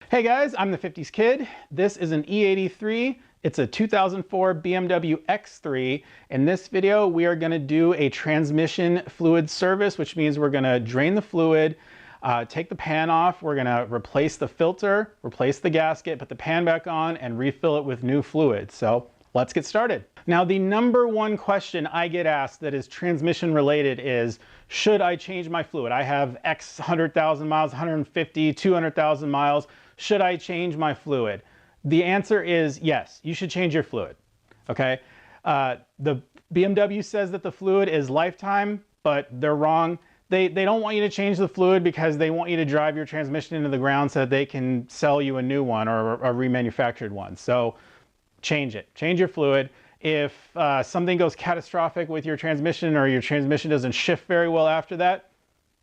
Hey guys, I'm the 50s Kid. This is an E83. It's a 2004 BMW X3. In this video, we are going to do a transmission fluid service, which means we're going to drain the fluid, take the pan off, we're going to replace the filter, replace the gasket, put the pan back on, and refill it with new fluid. So let's get started. Now, the number one question I get asked that is transmission related is, should I change my fluid? I have X 100,000 miles, 150, 200,000 miles. Should I change my fluid? The answer is yes, you should change your fluid, okay? The BMW says that the fluid is lifetime, but they're wrong. They don't want you to change the fluid because they want you to drive your transmission into the ground so that they can sell you a new one or a remanufactured one. So change it, change your fluid. If something goes catastrophic with your transmission or your transmission doesn't shift very well after that,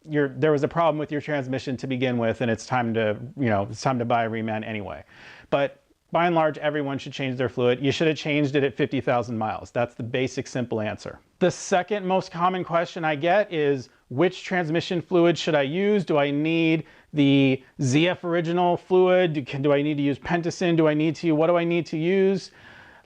there was a problem with your transmission to begin with, and it's time to, it's time to buy a reman anyway. But by and large, everyone should change their fluid. You should have changed it at 50,000 miles. That's the basic, simple answer. The second most common question I get is, which transmission fluid should I use? Do I need the ZF original fluid? Do I need to use Pentacin? What do I need to use?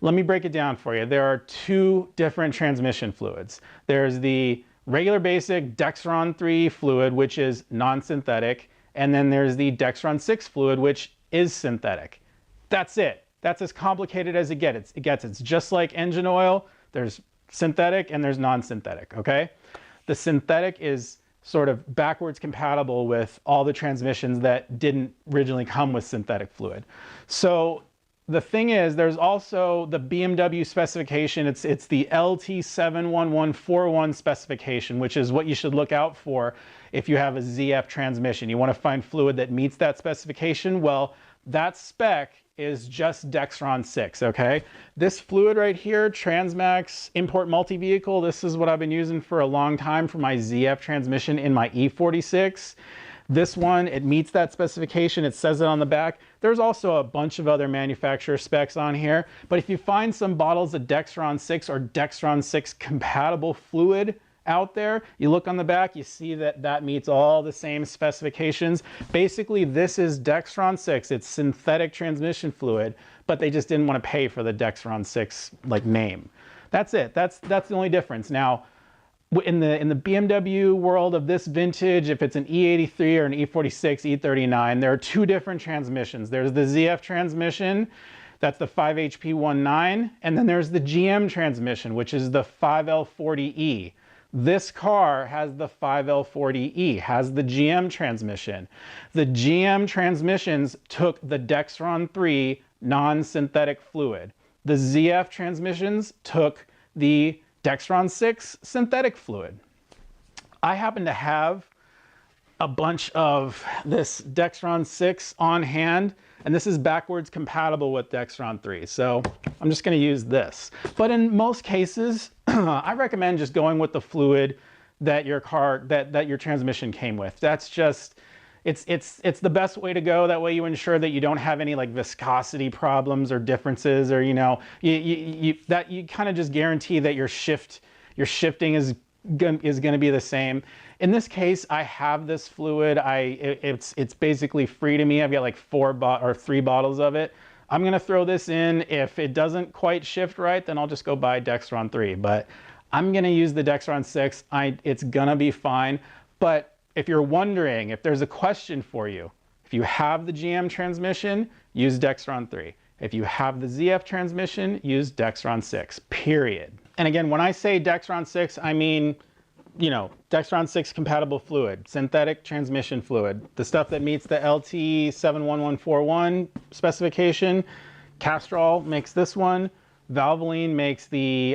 Let me break it down for you. There are two different transmission fluids. There's the regular basic Dexron 3 fluid, which is non-synthetic, and then there's the Dexron 6 fluid, which is synthetic. That's it. That's as complicated as it gets. It's just like engine oil. There's synthetic and there's non-synthetic, okay? The synthetic is sort of backwards compatible with all the transmissions that didn't originally come with synthetic fluid. So the thing is, there's also the BMW specification. It's the LT71141 specification, which is what you should look out for if you have a ZF transmission. You want to find fluid that meets that specification. Well, that spec is just Dexron 6, okay? This fluid right here, Transmax Import Multi-Vehicle, this is what I've been using for a long time for my ZF transmission in my E46. This one, it meets that specification. It says it on the back. There's also a bunch of other manufacturer specs on here. But if you find some bottles of Dexron 6 or Dexron 6 compatible fluid out there, you look on the back, you see that that meets all the same specifications. Basically, this is Dexron 6. It's synthetic transmission fluid, but they just didn't want to pay for the Dexron 6 name. That's it. That's the only difference. Now, in the BMW world of this vintage, if it's an E83 or an E46, E39, there are two different transmissions. There's the ZF transmission, that's the 5HP19, and then there's the GM transmission, which is the 5L40E. This car has the 5L40E, has the GM transmission. The GM transmissions took the Dexron 3 non-synthetic fluid. The ZF transmissions took the Dexron 6 synthetic fluid. I happen to have a bunch of this Dexron 6 on hand, and this is backwards compatible with Dexron 3. So I'm just going to use this. But in most cases, I recommend just going with the fluid that your transmission came with. That's just, it's the best way to go. That way you ensure that you don't have any viscosity problems or differences, or you kind of just guarantee that your shifting is going to be the same. In this case, I have this fluid. It's basically free to me. I've got like 3 bottles of it. I'm going to throw this in. If it doesn't quite shift right, then I'll just go buy Dexron 3. But I'm going to use the Dexron 6. It's going to be fine. But if you're wondering, if there's a question for you, if you have the GM transmission, use Dexron 3. If you have the ZF transmission, use Dexron 6, period. And again, when I say Dexron 6, I mean, Dexron 6 compatible fluid, synthetic transmission fluid, the stuff that meets the LT71141 specification. Castrol makes this one. Valvoline makes the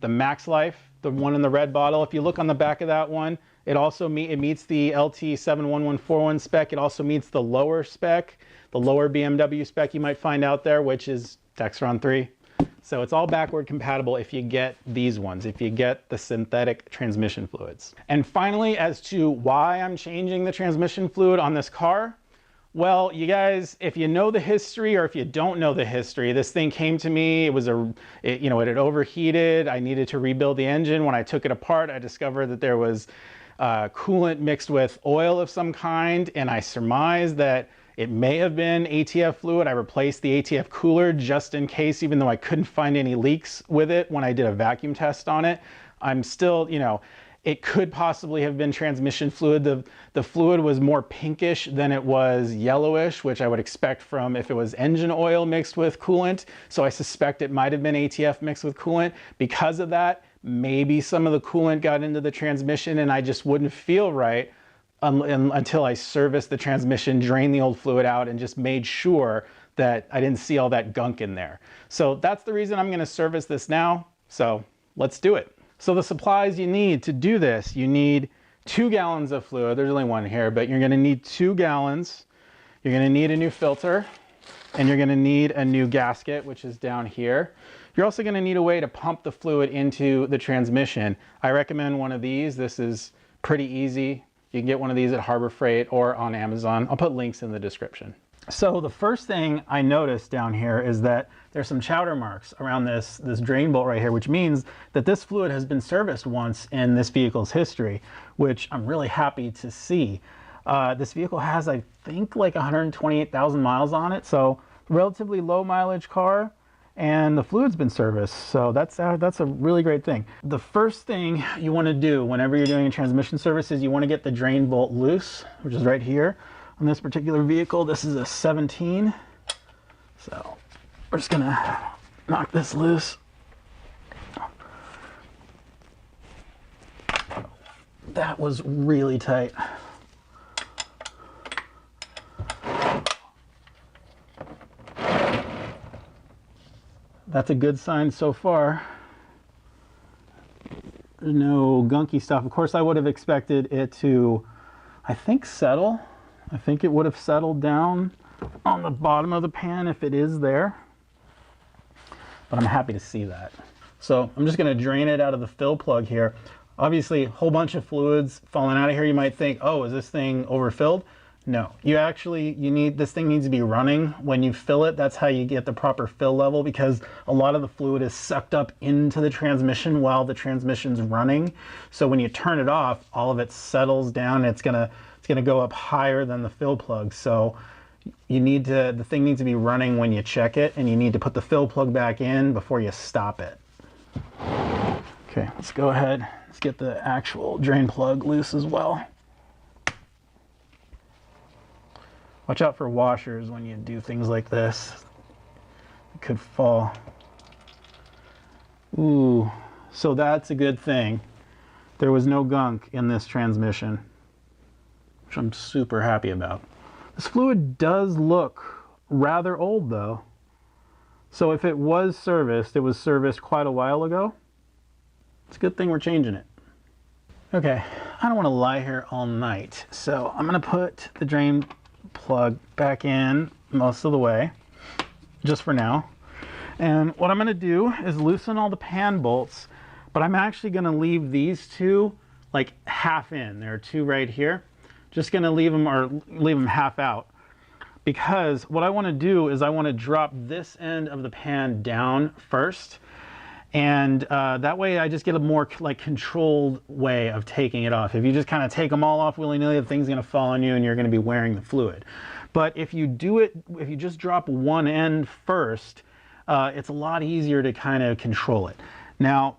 Max Life, the one in the red bottle. If you look on the back of that one, it meets the LT71141 spec. It also meets the lower spec, the lower BMW spec you might find out there, which is Dexron 3. So it's all backward compatible if you get these ones, if you get the synthetic transmission fluids. And finally, as to why I'm changing the transmission fluid on this car, well, you guys, if you know the history or if you don't know the history, this thing came to me, it had overheated. I needed to rebuild the engine. When I took it apart, I discovered that there was coolant mixed with oil of some kind, and I surmised that It may have been ATF fluid. I replaced the ATF cooler just in case, even though I couldn't find any leaks with it when I did a vacuum test on it. I'm still, you know, it could possibly have been transmission fluid. The fluid was more pinkish than it was yellowish, which I would expect from if it was engine oil mixed with coolant. So I suspect it might have been ATF mixed with coolant. Because of that, maybe some of the coolant got into the transmission and I just wouldn't feel right until I serviced the transmission, drained the old fluid out, and just made sure that I didn't see all that gunk in there. So that's the reason I'm gonna service this now. So let's do it. So the supplies you need to do this, you need 2 gallons of fluid. There's only one here, but you're gonna need 2 gallons. You're gonna need a new filter, and you're gonna need a new gasket, which is down here. You're also gonna need a way to pump the fluid into the transmission. I recommend one of these. This is pretty easy. You can get one of these at Harbor Freight or on Amazon. I'll put links in the description. So the first thing I noticed down here is that there's some chowder marks around this drain bolt right here, which means that this fluid has been serviced once in this vehicle's history, which I'm really happy to see. This vehicle has, I think, like 128,000 miles on it, so relatively low mileage car, and the fluid's been serviced, so that's a really great thing. The first thing you want to do whenever you're doing a transmission service is you want to get the drain bolt loose, which is right here. On this particular vehicle, this is a 17, so we're just gonna knock this loose. That was really tight. That's a good sign so far. There's no gunky stuff. Of course, I would have expected it to, I think, settle. I think it would have settled down on the bottom of the pan if it is there. But I'm happy to see that. So I'm just going to drain it out of the fill plug here. Obviously, a whole bunch of fluids falling out of here. You might think, oh, is this thing overfilled? No, this thing needs to be running when you fill it. That's how you get the proper fill level, because a lot of the fluid is sucked up into the transmission while the transmission's running. So when you turn it off, all of it settles down and it's gonna go up higher than the fill plug. So the thing needs to be running when you check it, and you need to put the fill plug back in before you stop it. Okay, let's go ahead. Let's get the actual drain plug loose as well. Watch out for washers when you do things like this. It could fall. Ooh, so that's a good thing. There was no gunk in this transmission, which I'm super happy about. This fluid does look rather old though. So if it was serviced, it was serviced quite a while ago. It's a good thing we're changing it. Okay, I don't want to lie here all night, so I'm gonna put the drain plug back in most of the way, just for now. And what I'm going to do is loosen all the pan bolts, but I'm actually going to leave these two like half in. There are 2 right here. Just going to leave them half out, because what I want to do is I want to drop this end of the pan down first, and that way I just get a more like controlled way of taking it off. If you just kind of take them all off willy-nilly, the thing's going to fall on you and you're going to be wearing the fluid. But if you just drop one end first, it's a lot easier to kind of control it. Now,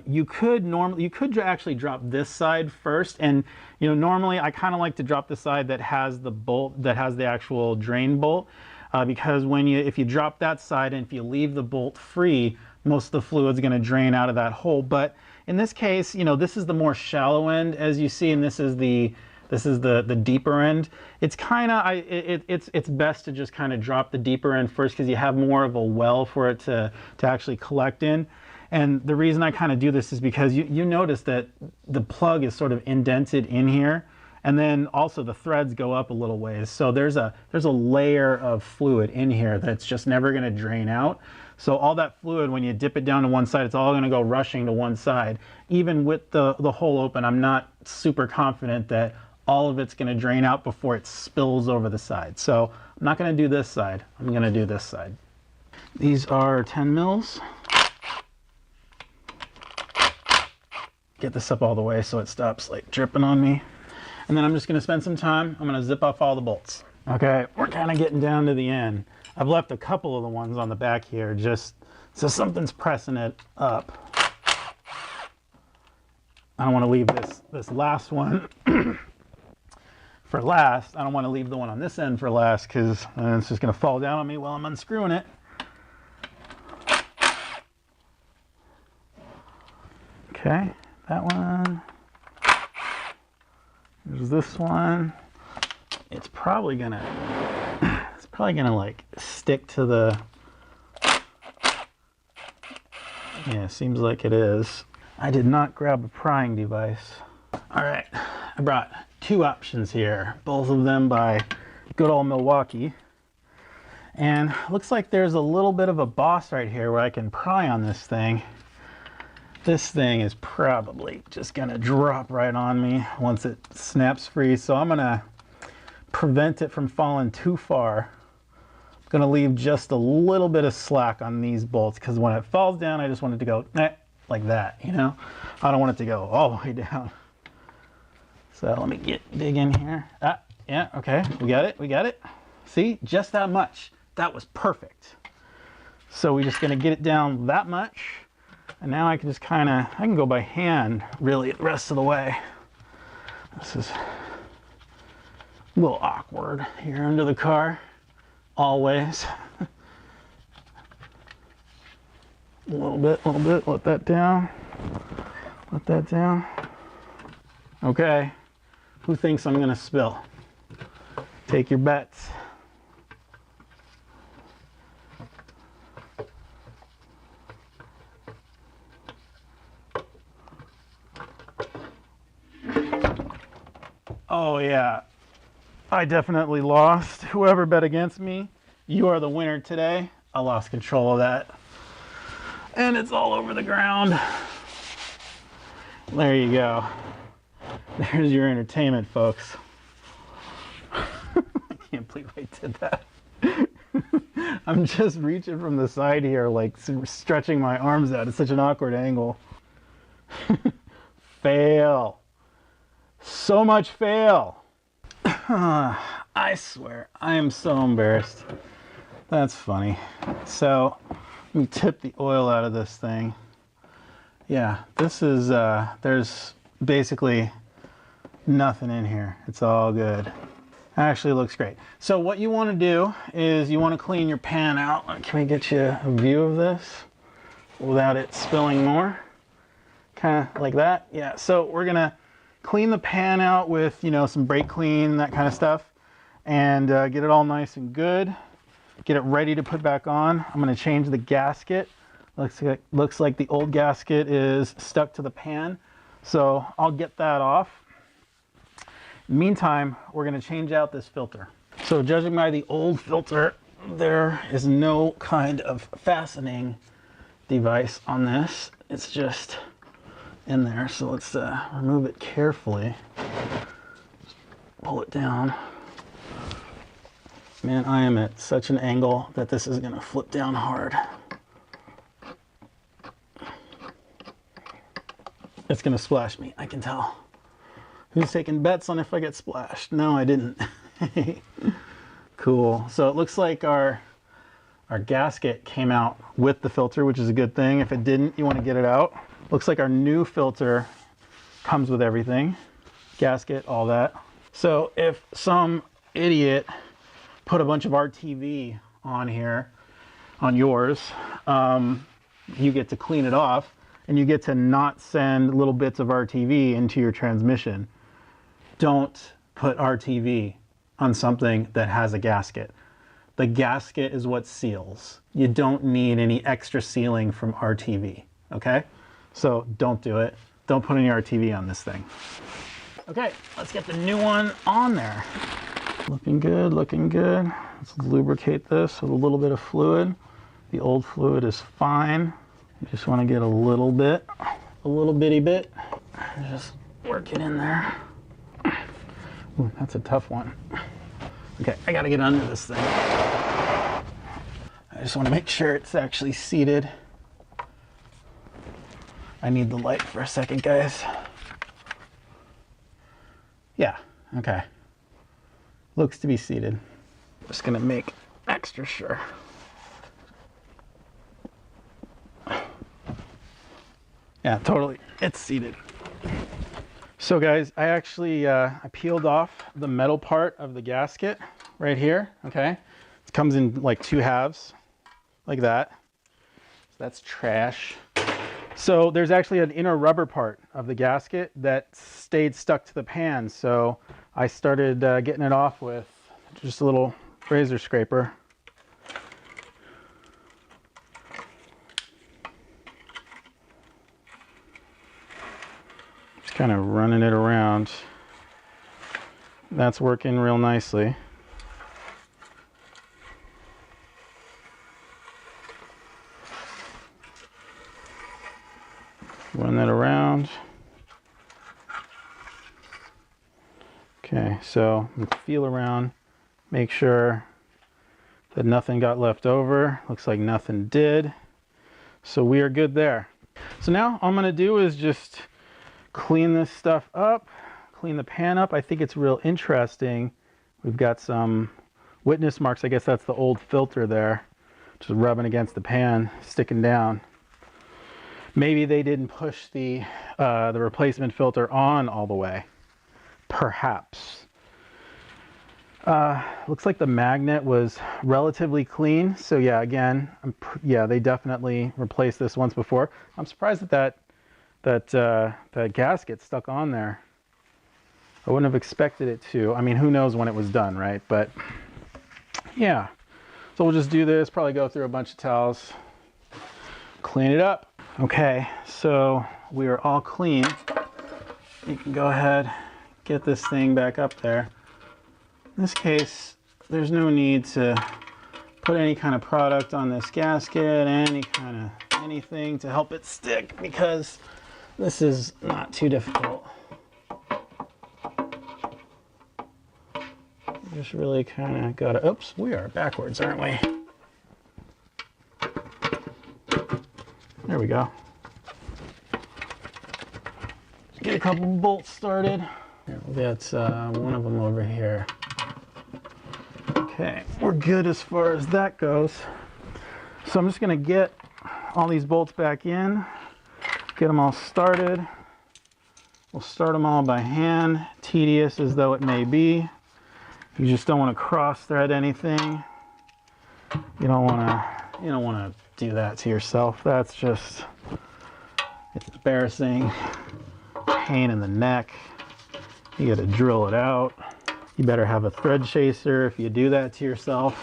you could actually drop this side first, and normally I kind of like to drop the side that has the bolt, that has the actual drain bolt, because if you drop that side and if you leave the bolt free, most of the fluid's going to drain out of that hole. But in this case, this is the more shallow end, as you see, and this is the deeper end. It's kind of it's best to just kind of drop the deeper end first, because you have more of a well for it to actually collect in. And the reason I kind of do this is because you notice that the plug is sort of indented in here, and then also the threads go up a little ways. So there's a layer of fluid in here that's just never going to drain out. So all that fluid, when you dip it down to one side, it's all going to go rushing to one side. Even with the hole open, I'm not super confident that all of it's going to drain out before it spills over the side. So I'm not going to do this side. I'm going to do this side. These are 10 mils. Get this up all the way so it stops like dripping on me. And then I'm just going to spend some time. I'm going to zip off all the bolts. Okay, we're kind of getting down to the end. I've left a couple of the ones on the back here just so something's pressing it up. I don't want to leave this last one for last. I don't want to leave the one on this end for last because it's just going to fall down on me while I'm unscrewing it. Okay, that one. There's this one. It's probably gonna like stick to the, yeah, seems like it is. I did not grab a prying device. All right, I brought two options here, both of them by good old Milwaukee. And looks like there's a little bit of a boss right here where I can pry on this thing. This thing is probably just gonna drop right on me once it snaps free. So I'm gonna prevent it from falling too far. I'm gonna leave just a little bit of slack on these bolts because when it falls down, I just want it to go like that, you know? I don't want it to go all the way down. So let me dig in here. Yeah, okay, we got it. See, just that much. That was perfect. So we're just gonna get it down that much. And now I can just I can go by hand really the rest of the way. This is a little awkward here under the car, always. A little bit, let that down. Okay, who thinks I'm gonna spill? Take your bets. Oh yeah, I definitely lost. Whoever bet against me, you are the winner today. I lost control of that. And it's all over the ground. There you go. There's your entertainment, folks. I can't believe I did that. I'm just reaching from the side here, like stretching my arms out. It's such an awkward angle. Fail. So much fail. I swear, I am so embarrassed. That's funny. So, let me tip the oil out of this thing. Yeah, this is, there's basically nothing in here. It's all good. Actually looks great. So what you want to do is you want to clean your pan out. Can we get you a view of this without it spilling more? Kind of like that. Yeah, so we're going to clean the pan out with, you know, some brake clean, that kind of stuff, and get it all nice and good. Get it ready to put back on. I'm going to change the gasket. Looks like the old gasket is stuck to the pan, so I'll get that off. Meantime, we're going to change out this filter. So judging by the old filter, there is no kind of fastening device on this. It's just in there, so let's remove it carefully. Just pull it down. Man, I am at such an angle that this is gonna flip down hard. It's gonna splash me, I can tell. Who's taking bets on if I get splashed? No, I didn't. Cool. So it looks like our gasket came out with the filter, which is a good thing. If it didn't, you want to get it out. Looks like our new filter comes with everything. Gasket, all that. So if some idiot put a bunch of RTV on here, on yours, you get to clean it off and you get to not send little bits of RTV into your transmission. Don't put RTV on something that has a gasket. The gasket is what seals. You don't need any extra sealing from RTV, okay? So don't do it. Don't put any RTV on this thing. Okay, let's get the new one on there. Looking good, looking good. Let's lubricate this with a little bit of fluid. The old fluid is fine. You just want to get a little bit, a little bitty bit. Just work it in there. Ooh, that's a tough one. Okay, I gotta get under this thing. I just want to make sure it's actually seated. I need the light for a second, guys. Yeah, okay. Looks to be seated. Just gonna make extra sure. Yeah, totally, it's seated. So guys, I actually, I peeled off the metal part of the gasket right here, okay? It comes in like 2 halves, like that. So that's trash. So there's actually an inner rubber part of the gasket that stayed stuck to the pan. So I started getting it off with just a little razor scraper. Just kind of running it around. That's working real nicely. Run that around. Okay, so feel around, make sure that nothing got left over. Looks like nothing did. So we are good there. So now all I'm gonna do is just clean this stuff up, clean the pan up. I think it's real interesting. We've got some witness marks. I guess that's the old filter there, just rubbing against the pan, sticking down. Maybe they didn't push the replacement filter on all the way. Perhaps. Looks like the magnet was relatively clean. So yeah, again, yeah, they definitely replaced this once before. I'm surprised that that gasket stuck on there. I wouldn't have expected it to. I mean, who knows when it was done, right? But yeah, so we'll just do this, probably go through a bunch of towels, clean it up. Okay, so we are all clean. You can go ahead, get this thing back up there. In this case, there's no need to put any kind of product on this gasket, any kind of anything to help it stick, because this is not too difficult. Just really kind of gotta, oops, we are backwards, aren't we? There we go. Get a couple bolts started. Here, we'll get one of them over here. Okay, we're good as far as that goes. So I'm just gonna get all these bolts back in, get them all started. We'll start them all by hand, tedious as though it may be. You just don't want to cross thread anything. You don't want to do that to yourself. That's just, it's embarrassing. Pain in the neck. You got to drill it out. You better have a thread chaser if you do that to yourself.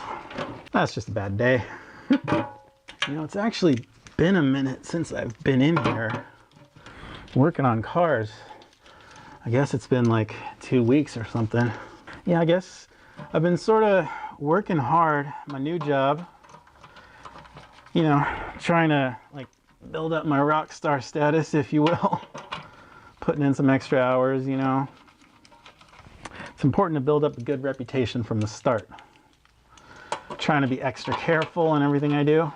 That's just a bad day. You know, it's actually been a minute since I've been in here working on cars. I guess it's been like 2 weeks or something. Yeah, I guess I've been sort of working hard, my new job, you know, trying to like build up my rock star status, if you will. Putting in some extra hours, you know. It's important to build up a good reputation from the start. Trying to be extra careful in everything I do.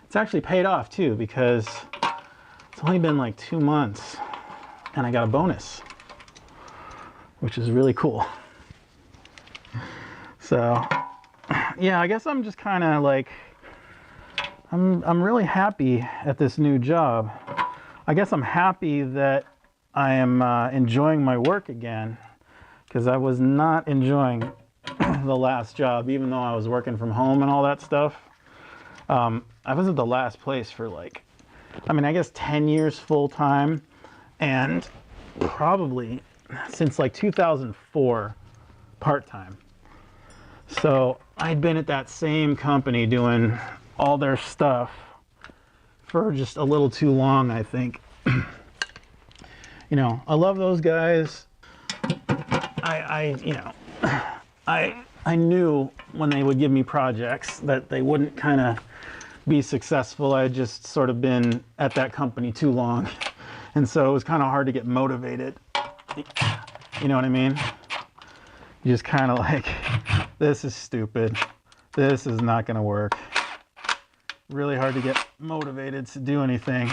It's actually paid off too, because it's only been like 2 months and I got a bonus, which is really cool. So yeah, I guess I'm just kind of like, I'm really happy at this new job. I guess I'm happy that I am enjoying my work again, because I was not enjoying the last job, even though I was working from home and all that stuff. I was at the last place for like, I mean, I guess 10 years full time, and probably since like 2004 part time. So I'd been at that same company doing all their stuff for just a little too long, I think. You know, I love those guys. I knew when they would give me projects that they wouldn't kind of be successful. I had just sort of been at that company too long. And so it was kind of hard to get motivated. You know what I mean? You just kind of like, this is stupid. This is not going to work. Really hard to get motivated to do anything.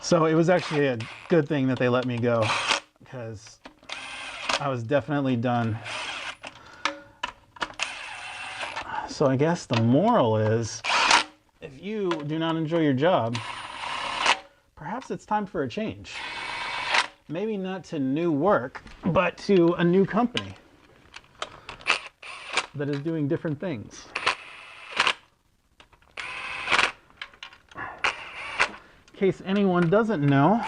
So it was actually a good thing that they let me go, because I was definitely done. So I guess the moral is, if you do not enjoy your job, perhaps it's time for a change. Maybe not to new work, but to a new company that is doing different things. In case anyone doesn't know,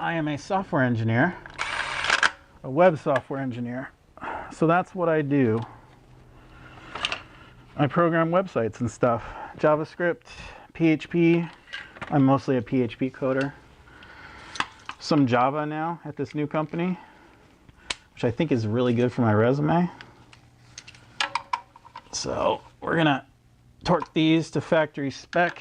I am a software engineer, a web software engineer. So that's what I do. I program websites and stuff. JavaScript, PHP. I'm mostly a PHP coder. Some Java now at this new company, which I think is really good for my resume. So we're gonna torque these to factory spec.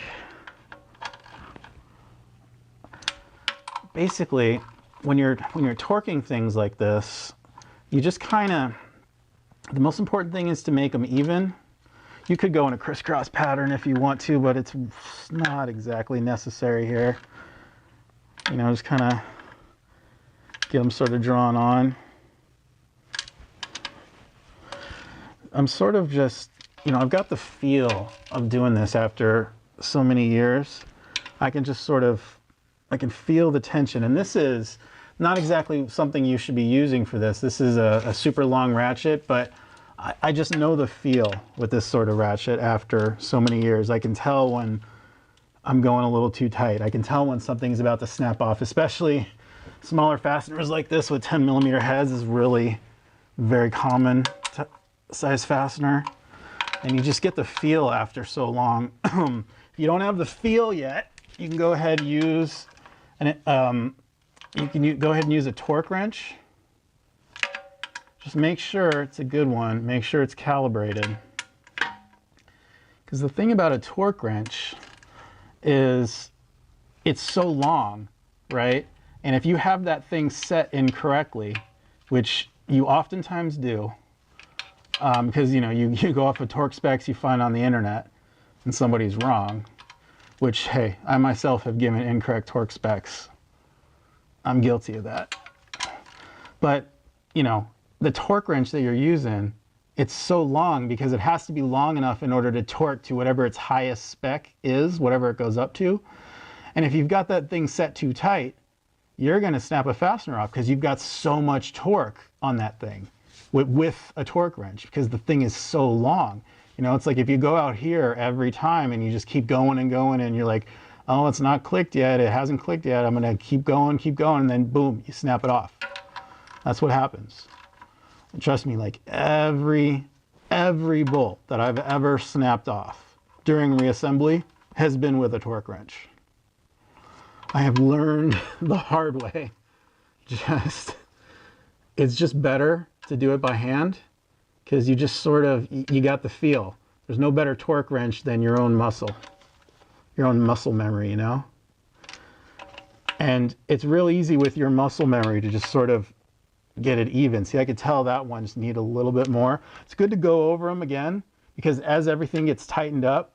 Basically, when you're torquing things like this, you just kind of, the most important thing is to make them even. You could go in a crisscross pattern if you want to, but it's not exactly necessary here. You know, just kind of get them sort of drawn on. I'm sort of just, you know, I've got the feel of doing this after so many years. I can just sort of, I can feel the tension. And this is not exactly something you should be using for this. This is a super long ratchet, but I just know the feel with this sort of ratchet after so many years. I can tell when I'm going a little too tight. I can tell when something's about to snap off, especially smaller fasteners like this with 10mm heads is really very common size fastener. And you just get the feel after so long. If you don't have the feel yet, you can go ahead and use go ahead and use a torque wrench. Just make sure it's a good one. Make sure it's calibrated. Because the thing about a torque wrench is it's so long, right? And if you have that thing set incorrectly, which you oftentimes do, because you know you go off of torque specs you find on the internet and somebody's wrong, which, hey, I myself have given incorrect torque specs. I'm guilty of that. But, you know, the torque wrench that you're using, it's so long because it has to be long enough in order to torque to whatever its highest spec is, whatever it goes up to. And if you've got that thing set too tight, you're going to snap a fastener off because you've got so much torque on that thing with a torque wrench because the thing is so long. You know, it's like if you go out here every time and you just keep going and going and you're like, oh, it's not clicked yet, it hasn't clicked yet, I'm going to keep going, and then boom, you snap it off. That's what happens. And trust me, like every bolt that I've ever snapped off during reassembly has been with a torque wrench. I have learned the hard way. It's just better to do it by hand because you just sort of, you got the feel. There's no better torque wrench than your own muscle memory, you know? And it's real easy with your muscle memory to just sort of get it even. See, I could tell that one just need a little bit more. It's good to go over them again because as everything gets tightened up,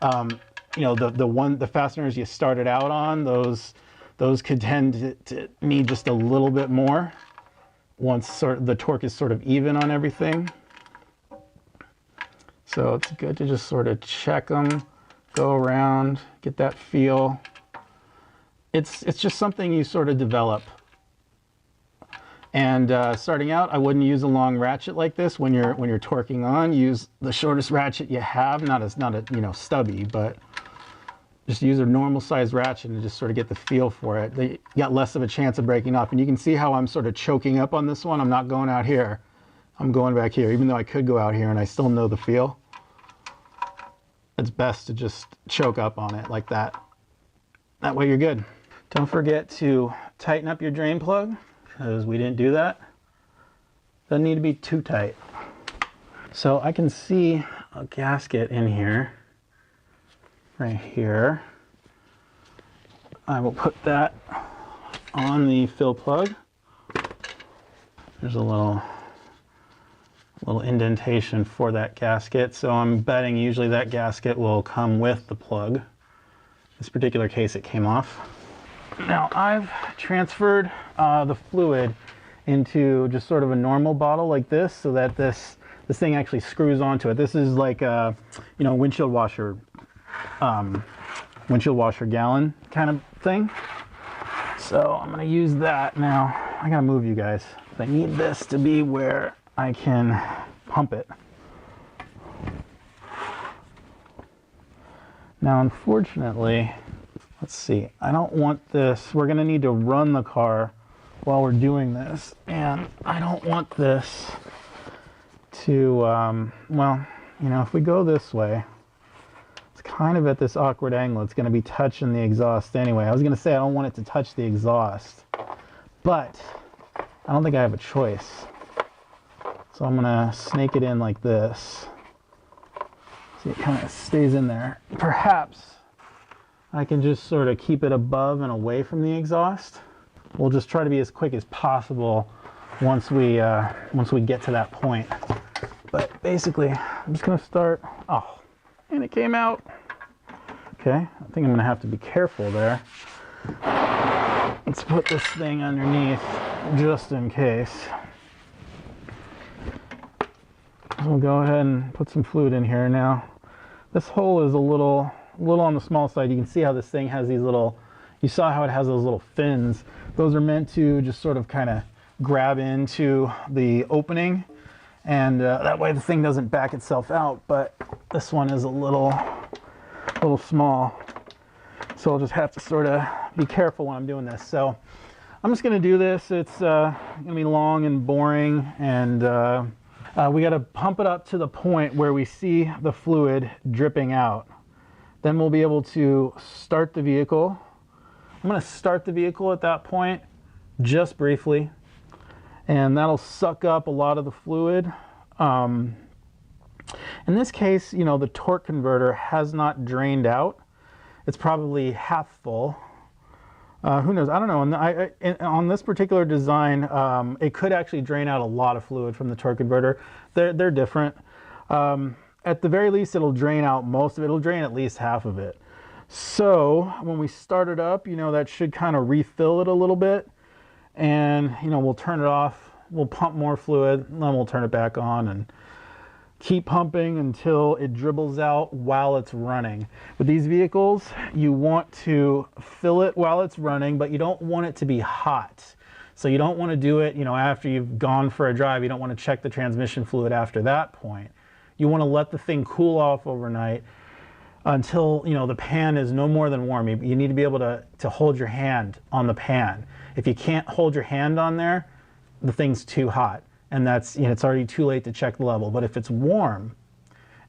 you know, the fasteners you started out on, those could tend to need just a little bit more once sort of the torque is sort of even on everything. So it's good to just sort of check them, go around, get that feel. It's just something you sort of develop. And starting out, I wouldn't use a long ratchet like this when you're torquing on. Use the shortest ratchet you have, not a you know, stubby, but just use a normal size ratchet and just sort of get the feel for it. You got less of a chance of breaking off. And you can see how I'm sort of choking up on this one. I'm not going out here. I'm going back here, even though I could go out here and I still know the feel. It's best to just choke up on it like that. That way you're good. Don't forget to tighten up your drain plug because we didn't do that. Doesn't need to be too tight. So I can see a gasket in here. Right here. I will put that on the fill plug. There's a little indentation for that gasket, so I'm betting usually that gasket will come with the plug. This particular case it came off. Now I've transferred the fluid into just sort of a normal bottle like this, so that this thing actually screws onto it. This is like a, you know, windshield washer gallon kind of thing. So I'm gonna use that now. I gotta move you guys. I need this to be where I can pump it. Now, unfortunately, let's see, I don't want this. We're gonna need to run the car while we're doing this, and I don't want this to, well, you know, if we go this way, it's kind of at this awkward angle. It's gonna be touching the exhaust anyway. I was gonna say I don't want it to touch the exhaust, but I don't think I have a choice. So I'm gonna snake it in like this. See, it kind of stays in there. Perhaps I can just sort of keep it above and away from the exhaust. We'll just try to be as quick as possible once we get to that point. But basically, I'm just gonna start. Oh, and it came out. Okay, I think I'm gonna have to be careful there. Let's put this thing underneath just in case. We'll go ahead and put some fluid in here now. This hole is a little on the small side. You can see how this thing has these little, you saw how it has those little fins. Those are meant to just sort of kind of grab into the opening, and that way the thing doesn't back itself out. But this one is a little small, so I'll just have to sort of be careful when I'm doing this. So I'm just going to do this. It's going to be long and boring, and we got to pump it up to the point where we see the fluid dripping out. Then we'll be able to start the vehicle. I'm going to start the vehicle at that point, just briefly, and that'll suck up a lot of the fluid. In this case, you know, the torque converter has not drained out. It's probably half full. Who knows? I don't know. On this particular design, it could actually drain out a lot of fluid from the torque converter. They're different. At the very least, it'll drain out most of it. It'll drain at least half of it. So when we start it up, you know, that should kind of refill it a little bit. And, you know, we'll turn it off. We'll pump more fluid, and then we'll turn it back on and keep pumping until it dribbles out while it's running. With these vehicles, you want to fill it while it's running, but you don't want it to be hot. So you don't want to do it, you know, after you've gone for a drive. You don't want to check the transmission fluid after that point. You want to let the thing cool off overnight until, you know, the pan is no more than warm. You need to be able to hold your hand on the pan. If you can't hold your hand on there, the thing's too hot. And that's, you know, it's already too late to check the level. But if it's warm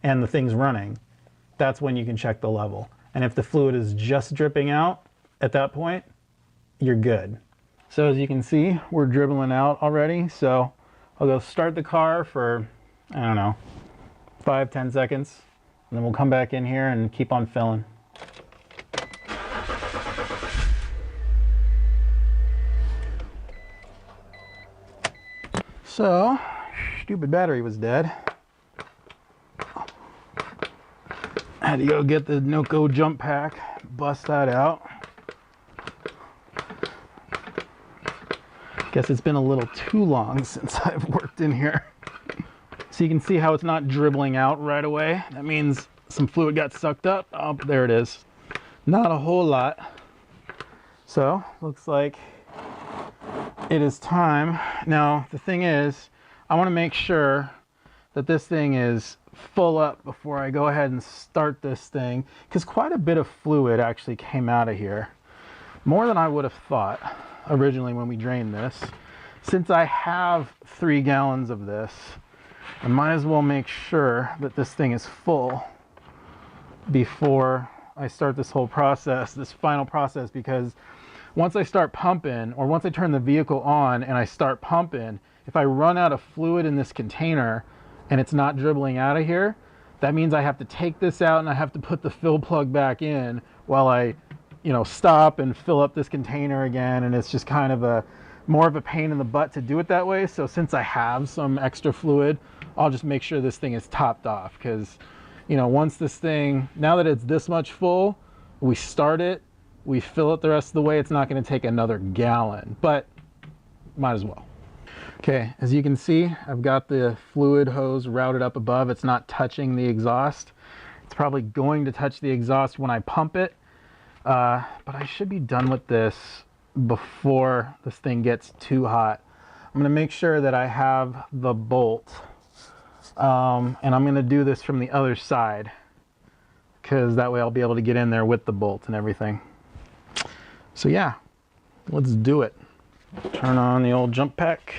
and the thing's running, that's when you can check the level. And if the fluid is just dripping out at that point, you're good. So as you can see, we're dribbling out already. So I'll go start the car for, I don't know, 5-10 seconds. And then we'll come back in here and keep on filling. So, stupid battery was dead. I had to go get the Noco jump pack, bust that out. Guess it's been a little too long since I've worked in here. So you can see how it's not dribbling out right away. That means some fluid got sucked up. Oh, there it is. Not a whole lot. So, looks like it is time. Now, the thing is, I want to make sure that this thing is full up before I go ahead and start this thing, because quite a bit of fluid actually came out of here. More than I would have thought originally when we drained this. Since I have 3 gallons of this, I might as well make sure that this thing is full before I start this whole process, this final process, because once I start pumping, or once I turn the vehicle on and I start pumping, if I run out of fluid in this container and it's not dribbling out of here, that means I have to take this out and I have to put the fill plug back in while I, you know, stop and fill up this container again. And it's just kind of more of a pain in the butt to do it that way. So since I have some extra fluid, I'll just make sure this thing is topped off, because, you know, once this thing, now that it's this much full, we start it, we fill it the rest of the way, it's not going to take another gallon, but might as well. Okay, as you can see, I've got the fluid hose routed up above. It's not touching the exhaust. It's probably going to touch the exhaust when I pump it, but I should be done with this before this thing gets too hot. I'm gonna make sure that I have the bolt, and I'm gonna do this from the other side, because that way I'll be able to get in there with the bolt and everything. So yeah, let's do it. Turn on the old jump pack.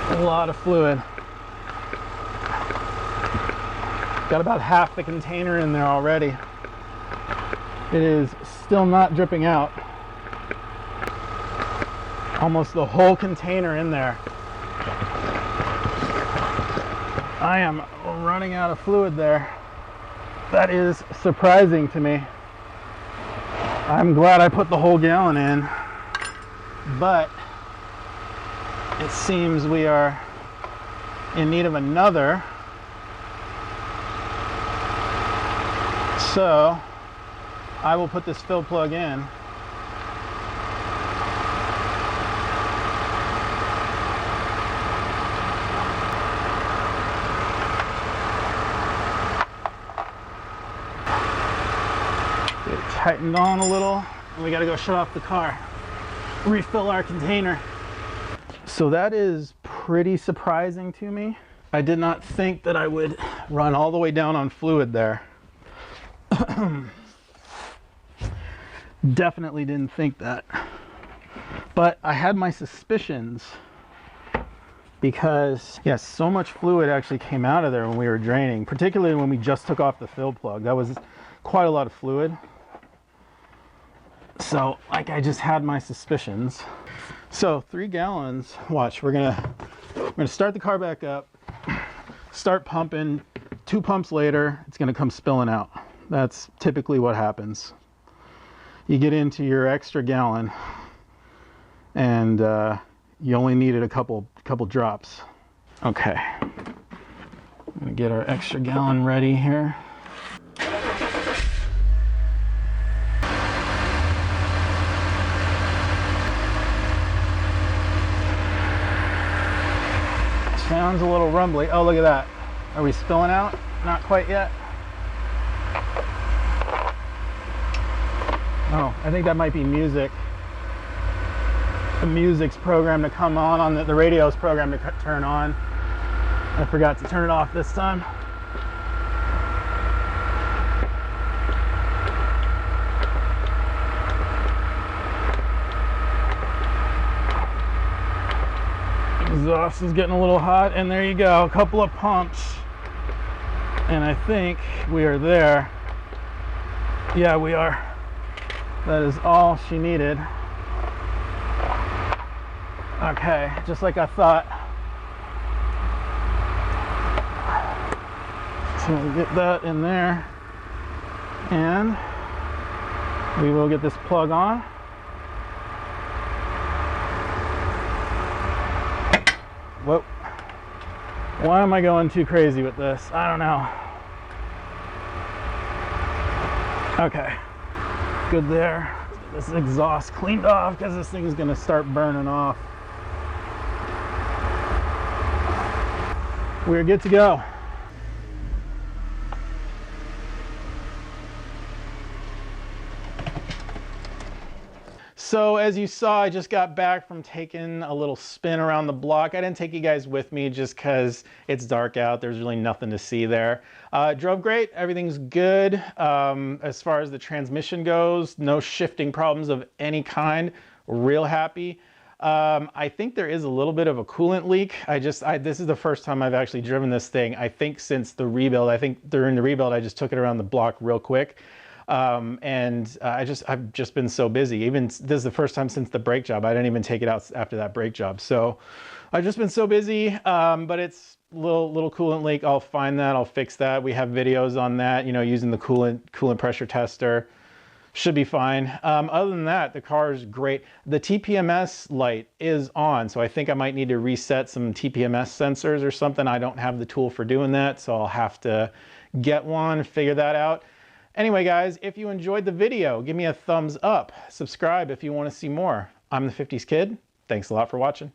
A lot of fluid. Got about half the container in there already. It is still not dripping out. Almost the whole container in there. I am running out of fluid there. That is surprising to me. I'm glad I put the whole gallon in, but it seems we are in need of another. So I will put this fill plug in. Get it tightened on a little, and we got to go shut off the car, refill our container. So that is pretty surprising to me. I did not think that I would run all the way down on fluid there. Definitely didn't think that. But I had my suspicions because, yes, so much fluid actually came out of there when we were draining, particularly when we just took off the fill plug. That was quite a lot of fluid. So, like, I just had my suspicions. So 3 gallons. Watch, we're gonna start the car back up, start pumping. 2 pumps later, it's gonna come spilling out. That's typically what happens. You get into your extra gallon, and you only needed a couple drops. Okay, I'm gonna get our extra gallon ready here. Sounds a little rumbly. Oh, look at that. Are we spilling out? Not quite yet. Oh, I think that might be music. The music's programmed to come on the radio's programmed to turn on. I forgot to turn it off this time. Exhaust is getting a little hot, and there you go, a couple of pumps, and I think we are there. Yeah, we are. That is all she needed. Okay, just like I thought. So we'll get that in there, and we will get this plug on. Whoa. Why am I going too crazy with this? I don't know. Okay. Good there. Let's get this exhaust cleaned off because this thing is going to start burning off. We're good to go. So as you saw, I just got back from taking a little spin around the block. I didn't take you guys with me just because it's dark out. There's really nothing to see there. Drove great. Everything's good. As far as the transmission goes, no shifting problems of any kind. Real happy. I think there is a little bit of a coolant leak. This is the first time I've actually driven this thing, I think, since the rebuild. I think during the rebuild, I just took it around the block real quick. I've just been so busy. Even this is the first time since the brake job. I didn't even take it out after that brake job. So I've just been so busy, but it's little coolant leak. I'll find that, I'll fix that. We have videos on that, you know, using the coolant pressure tester. Should be fine. Other than that, the car is great. The TPMS light is on, so I think I might need to reset some TPMS sensors or something. I don't have the tool for doing that, so I'll have to get one, figure that out. Anyway, guys, if you enjoyed the video, give me a thumbs up. Subscribe if you want to see more. I'm the 50s Kid. Thanks a lot for watching.